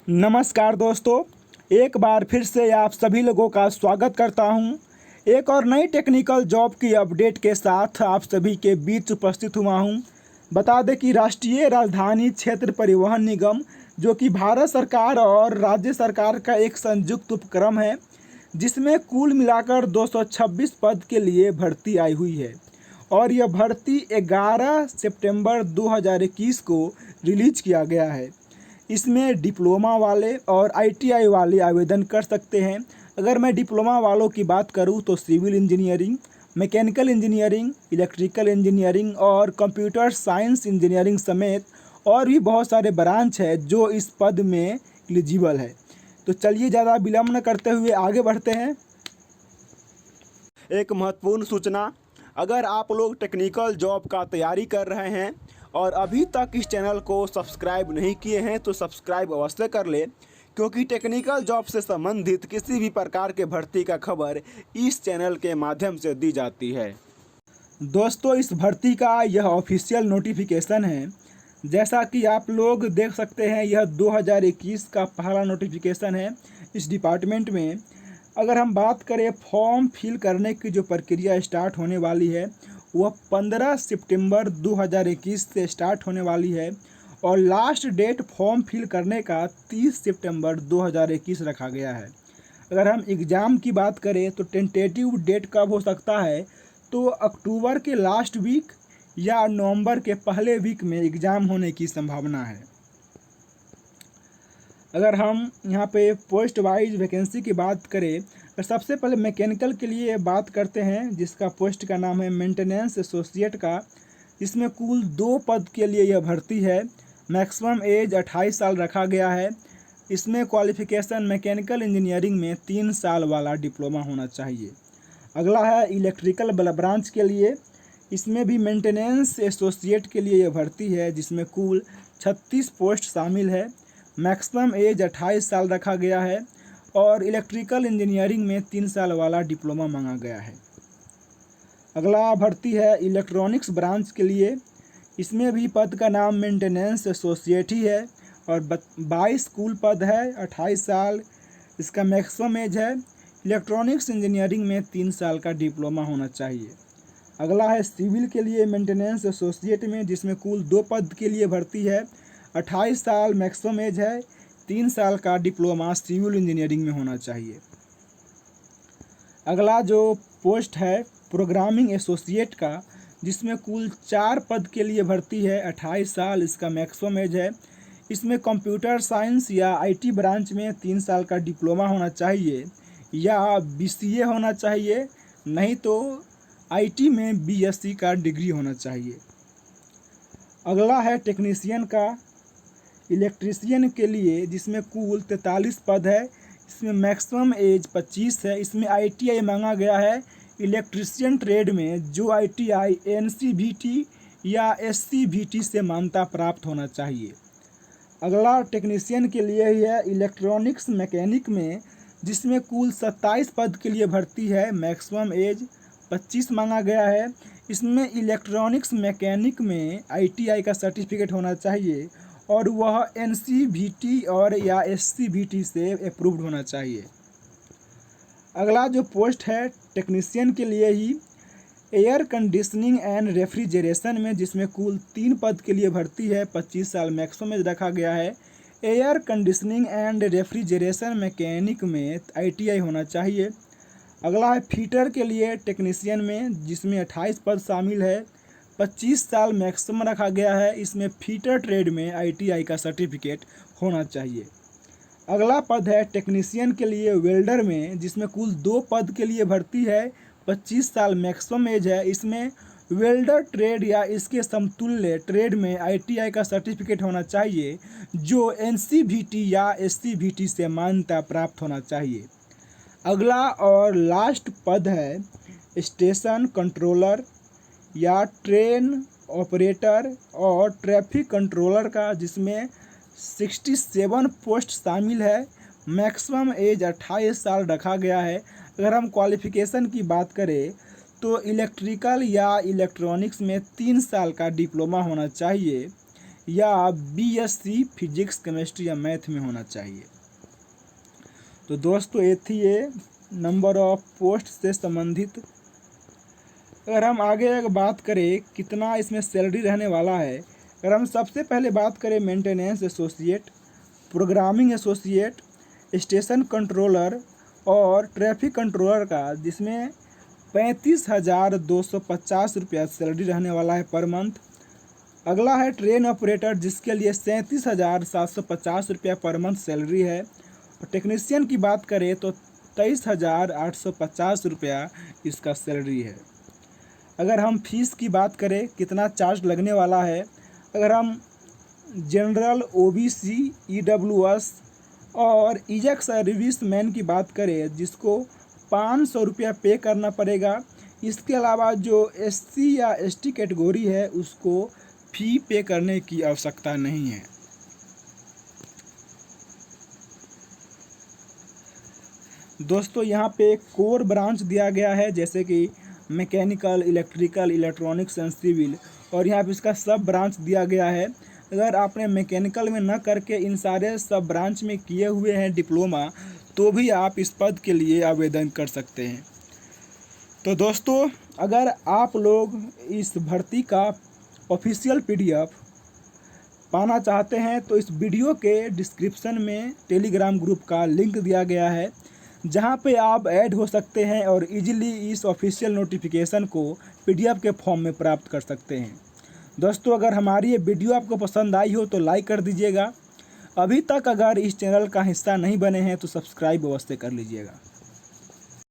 नमस्कार दोस्तों, एक बार फिर से आप सभी लोगों का स्वागत करता हूं। एक और नई टेक्निकल जॉब की अपडेट के साथ आप सभी के बीच उपस्थित हुआ हूं। बता दें कि राष्ट्रीय राजधानी क्षेत्र परिवहन निगम, जो कि भारत सरकार और राज्य सरकार का एक संयुक्त उपक्रम है, जिसमें कुल मिलाकर 226 पद के लिए भर्ती आई हुई है और यह भर्ती 11 सितंबर 2021 को रिलीज किया गया है। इसमें डिप्लोमा वाले और आईटीआई वाले आवेदन कर सकते हैं। अगर मैं डिप्लोमा वालों की बात करूं तो civil engineering, mechanical engineering, electrical engineering और कंप्यूटर साइंस इंजीनियरिंग समेत और भी बहुत सारे ब्रांच है जो इस पद में एलिजिबल है। तो चलिए ज़्यादा विलम्ब न करते हुए आगे बढ़ते हैं। एक महत्वपूर्ण सूचना, अगर आप लोग टेक्निकल जॉब का तैयारी कर रहे हैं और अभी तक इस चैनल को सब्सक्राइब नहीं किए हैं तो सब्सक्राइब अवश्य कर लें, क्योंकि टेक्निकल जॉब से संबंधित किसी भी प्रकार के भर्ती का खबर इस चैनल के माध्यम से दी जाती है। दोस्तों, इस भर्ती का यह ऑफिशियल नोटिफिकेशन है। जैसा कि आप लोग देख सकते हैं, यह 2021 का पहला नोटिफिकेशन है इस डिपार्टमेंट में। अगर हम बात करें फॉर्म फिल करने की जो प्रक्रिया स्टार्ट होने वाली है वह 15 सितंबर 2021 से स्टार्ट होने वाली है और लास्ट डेट फॉर्म फिल करने का 30 सितंबर 2021 रखा गया है। अगर हम एग्ज़ाम की बात करें तो टेंटेटिव डेट कब हो सकता है, तो अक्टूबर के लास्ट वीक या नवंबर के पहले वीक में एग्ज़ाम होने की संभावना है। अगर हम यहाँ पे पोस्ट वाइज वैकेंसी की बात करें तो सबसे पहले मैकेनिकल के लिए बात करते हैं, जिसका पोस्ट का नाम है मेंटेनेंस एसोसिएट का। इसमें कुल 2 पद के लिए यह भर्ती है। मैक्सिमम एज 28 साल रखा गया है। इसमें क्वालिफिकेशन मैकेनिकल इंजीनियरिंग में 3 साल वाला डिप्लोमा होना चाहिए। अगला है इलेक्ट्रिकल ब्रांच के लिए। इसमें भी मेंटेनेंस एसोसिएट के लिए यह भर्ती है, जिसमें कुल 36 पोस्ट शामिल है। मैक्सिमम एज 28 साल रखा गया है और इलेक्ट्रिकल इंजीनियरिंग में 3 साल वाला डिप्लोमा मांगा गया है। अगला भर्ती है इलेक्ट्रॉनिक्स ब्रांच के लिए। इसमें भी पद का नाम मेंटेनेंस एसोसिएट ही है और 22 कुल पद है, 28 साल इसका मैक्सिमम एज है। इलेक्ट्रॉनिक्स इंजीनियरिंग में 3 साल का डिप्लोमा होना चाहिए। अगला है सिविल के लिए मेंटेनेंस एसोसिएट में, जिसमें कुल 2 पद के लिए भर्ती है। 28 साल मैक्सिमम एज है, 3 साल का डिप्लोमा सिविल इंजीनियरिंग में होना चाहिए। अगला जो पोस्ट है प्रोग्रामिंग एसोसिएट का, जिसमें कुल 4 पद के लिए भर्ती है। 28 साल इसका मैक्सिमम एज है। इसमें कंप्यूटर साइंस या आईटी ब्रांच में 3 साल का डिप्लोमा होना चाहिए या बीसीए होना चाहिए, नहीं तो आईटी में बीएससी का डिग्री होना चाहिए। अगला है टेक्नीशियन का इलेक्ट्रीशियन के लिए, जिसमें कुल 43 पद है। इसमें मैक्सिमम एज 25 है। इसमें आईटीआई मांगा गया है इलेक्ट्रीशियन ट्रेड में, जो आईटीआई एनसीवीटी या एससीवीटी से मान्यता प्राप्त होना चाहिए। अगला टेक्नीशियन के लिए ही है इलेक्ट्रॉनिक्स मैकेनिक में, जिसमें कुल 27 पद के लिए भर्ती है। मैक्सिमम एज 25 मांगा गया है। इसमें इलेक्ट्रॉनिक्स मैकेनिक में आईटीआई का सर्टिफिकेट होना चाहिए और वह एनसीवीटी और या एससीवीटी से अप्रूव्ड होना चाहिए। अगला जो पोस्ट है टेक्नीशियन के लिए ही एयर कंडीशनिंग एंड रेफ्रिजरेशन में, जिसमें कुल 3 पद के लिए भर्ती है। 25 साल मैक्सिमम एज रखा गया है। Air conditioning and refrigeration mechanic में आईटीआई होना चाहिए। अगला है फीटर के लिए टेक्नीशियन में, जिसमें 28 पद शामिल है। 25 साल मैक्सिमम रखा गया है। इसमें फीटर ट्रेड में आईटीआई का सर्टिफिकेट होना चाहिए। अगला पद है टेक्नीशियन के लिए वेल्डर में, जिसमें कुल 2 पद के लिए भर्ती है। 25 साल मैक्सिमम एज है। इसमें वेल्डर ट्रेड या इसके समतुल्य ट्रेड में आईटीआई का सर्टिफिकेट होना चाहिए, जो एनसीवीटी या एससीवीटी से मान्यता प्राप्त होना चाहिए। अगला और लास्ट पद है स्टेशन कंट्रोलर या ट्रेन ऑपरेटर और ट्रैफिक कंट्रोलर का, जिसमें 67 पोस्ट शामिल है। मैक्सिमम एज 28 साल रखा गया है। अगर हम क्वालिफ़िकेशन की बात करें तो इलेक्ट्रिकल या इलेक्ट्रॉनिक्स में 3 साल का डिप्लोमा होना चाहिए या बीएससी फिजिक्स केमिस्ट्री या मैथ में होना चाहिए। तो दोस्तों ये थी ये नंबर ऑफ पोस्ट से संबंधित। अगर हम आगे बात करें कितना इसमें सैलरी रहने वाला है, अगर हम सबसे पहले बात करें maintenance associate, programming associate, station controller और ट्रैफिक कंट्रोलर का, जिसमें 35,250 रुपया सैलरी रहने वाला है पर मंथ। अगला है ट्रेन ऑपरेटर, जिसके लिए 37,750 रुपया पर मंथ सैलरी है। और टेक्नीशियन की बात करें तो 23,850 रुपया इसका सैलरी है। अगर हम फीस की बात करें कितना चार्ज लगने वाला है, अगर हम जनरल, ओबीसी, ईडब्ल्यूएस और ईजेक्स सर्विस मैन की बात करें जिसको 500 रुपया पे करना पड़ेगा। इसके अलावा जो एससी या एसटी कैटेगरी है उसको फी पे करने की आवश्यकता नहीं है। दोस्तों यहाँ पे कोर ब्रांच दिया गया है जैसे कि mechanical, electrical, electronics and civil, और यहाँ पे इसका सब ब्रांच दिया गया है। अगर आपने मैकेनिकल में न करके इन सारे सब ब्रांच में किए हुए हैं डिप्लोमा, तो भी आप इस पद के लिए आवेदन कर सकते हैं। तो दोस्तों अगर आप लोग इस भर्ती का ऑफिशियल पीडीएफ पाना चाहते हैं तो इस वीडियो के डिस्क्रिप्शन में टेलीग्राम ग्रुप का लिंक दिया गया है, जहां पे आप ऐड हो सकते हैं और इजीली इस ऑफिशियल नोटिफिकेशन को पीडीएफ के फॉर्म में प्राप्त कर सकते हैं। दोस्तों अगर हमारी ये वीडियो आपको पसंद आई हो तो लाइक कर दीजिएगा। अभी तक अगर इस चैनल का हिस्सा नहीं बने हैं तो सब्सक्राइब अवश्य कर लीजिएगा।